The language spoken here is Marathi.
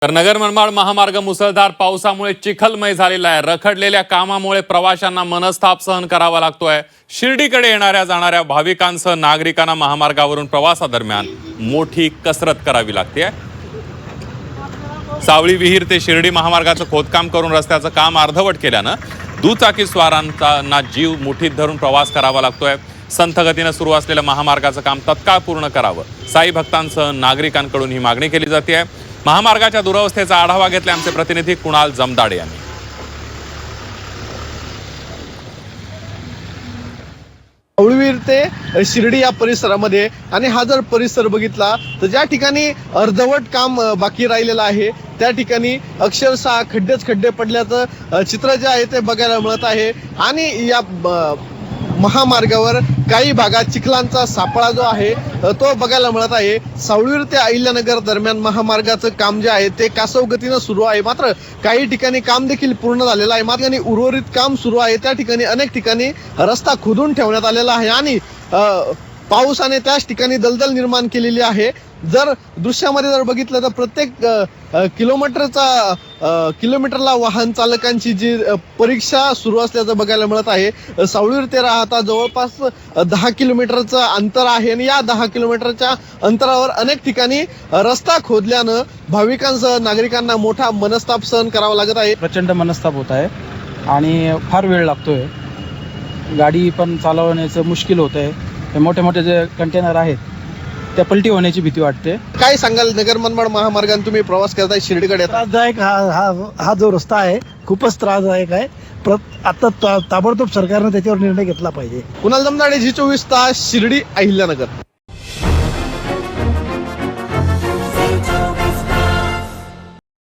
तर नगर मनमाड महामार्ग मुसळधार पावसामुळे चिखलमय झालेला आहे। रखडलेल्या कामामुळे प्रवाशांना मनस्ताप सहन करावा लागतोय। शिर्डीकडे येणाऱ्या जाणाऱ्या भाविकांसह नागरिकांना महामार्गावरून प्रवासादरम्यान मोठी कसरत करावी लागते। सावळी विहीर ते शिर्डी महामार्गाचं खोदकाम करून रस्त्याचं काम अर्धवट केल्यानं दुचाकी स्वारांना जीव मुठीत धरून प्रवास करावा लागतोय। संथ गतीने सुरू असलेल्या महामार्गाचं काम तत्काळ पूर्ण करावं, साई भक्तांसह नागरिकांकडून ही मागणी केली जाते। महामार्गाच्या दुरवस्थेचा आढावा घेतला आमचे प्रतिनिधी कुणाल जमदाडे यांनी। सावळीविहीर ते शिर्डी या परिसरामध्ये आणि हा जर परिसर बघितला तर ज्या ठिकाणी अर्धवट काम बाकी राहिलेलं आहे त्या ठिकाणी अक्षरशः खड्डेच खड्डे पडल्याचं चित्र जे आहे ते बघायला मिळत आहे। आणि या महामार्गावर काही भागात चिखलांचा सापळा जो आहे तो बघायला मिळत आहे। सावळीविहीर ते अहिल्यानगर दरम्यान महामार्गाचं काम जे आहे ते कासव गतीनं सुरू आहे, मात्र काही ठिकाणी काम देखील पूर्ण झालेलं आहे। मात्र उर्वरित काम सुरू आहे त्या ठिकाणी अनेक ठिकाणी रस्ता खोदून ठेवण्यात आलेला आहे आणि पावसाने त्याच ठिकाणी दलदल निर्माण केलेली आहे। जर दृश्यामध्ये जर बघितलं तर प्रत्येक किलोमीटरला वाहन चालकांची जी परीक्षा सुरू असल्याचं बघायला मिळत आहे। सावळीविहीर ते राहता जवळपास 10 किलोमीटरचं अंतर आहे आणि या 10 किलोमीटरच्या अंतरावर अनेक ठिकाणी रस्ता खोदल्यानं भाविकांसह नागरिकांना मोठा मनस्ताप सहन करावा लागत आहे। प्रचंड मनस्ताप होत आहे आणि फार वेळ लागतोय, गाडी पण चालवण्याचं मुश्किल होत आहे। मोठे मोठे जे कंटेनर आहेत त्या पलटी होण्याची भीती वाटते। काय सांगाल, नगर मनमाड महामार्गाने तुम्ही प्रवास करताय शिर्डीकडे? त्रासदायक हा जो रस्ता आहे खूपच त्रासदायक आहे। आता ताबडतोब सरकारने त्याच्यावर निर्णय घेतला पाहिजे। कुणाल जमदाडे, G24 तास, शिर्डी, अहिल्यानगर।